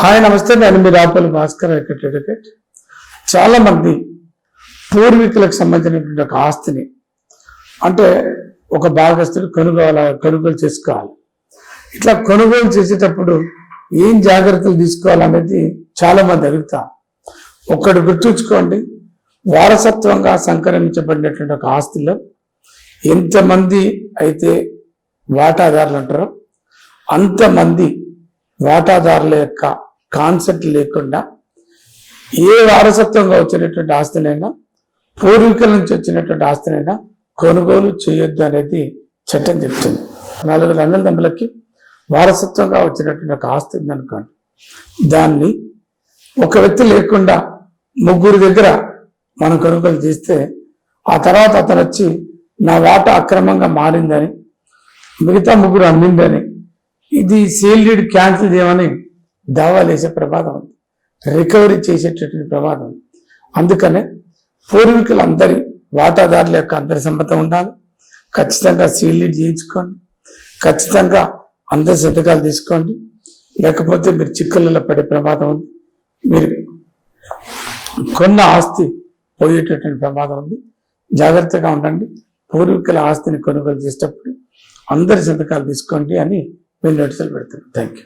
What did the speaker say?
Hi నమస్తే, నేను మీ Rapalli Bhaskar advocate. చాలా మంది పూర్వీకులకు సంబంధించినటువంటి ఒక ఆస్తిని అంటే ఒక భాగస్తుడు కొనుగోలు చేసుకోవాలి. ఇట్లా కొనుగోలు చేసేటప్పుడు ఏం జాగ్రత్తలు తీసుకోవాలనేది చాలా మంది అడుగుతారు. ఒక్కడు గుర్తుంచుకోండి, వారసత్వంగా సంక్రమించబడినటువంటి ఒక ఆస్తిలో ఎంతమంది అయితే వాటాదారులు అంటారో అంతమంది వాటాదారుల యొక్క కాన్సెప్ట్ లేకుండా ఏ వారసత్వంగా వచ్చినటువంటి ఆస్తినైనా, పూర్వీకుల నుంచి వచ్చినటువంటి ఆస్తినైనా కొనుగోలు చేయొద్దు అనేది చట్టం చెప్తుంది. 4 అన్నదమ్ములకి వారసత్వంగా వచ్చినటువంటి ఒక ఆస్తి ఉందనుకోండి, దాన్ని ఒక వ్యక్తి లేకుండా 3 దగ్గర మనం కొనుగోలు చేస్తే ఆ తర్వాత అతను వచ్చి నా వాటా అక్రమంగా మారిందని, మిగతా 3 అమ్మిందని, ఇది సేల్ డీడ్ క్యాన్సిల్ చేయమని దావాలు వేసే ప్రమాదం ఉంది, రికవరీ చేసేటటువంటి ప్రమాదం ఉంది. అందుకనే పూర్వీకులందరి వాటాదారుల యొక్క అందరి సమ్మతం ఉండాలి. ఖచ్చితంగా సేల్ డీడ్ చేయించుకోండి, ఖచ్చితంగా అందరి సంతకాలు తీసుకోండి, లేకపోతే మీరు చిక్కులలో పడే ప్రమాదం ఉంది. మీరు కొన్న ఆస్తి పోయేటటువంటి ప్రమాదం ఉంది. జాగ్రత్తగా ఉండండి. పూర్వీకుల ఆస్తిని కొనుగోలు చేసేటప్పుడు అందరి సంతకాలు తీసుకోండి అని మేము నోటీసులు పెడుతున్నాం. Thank you.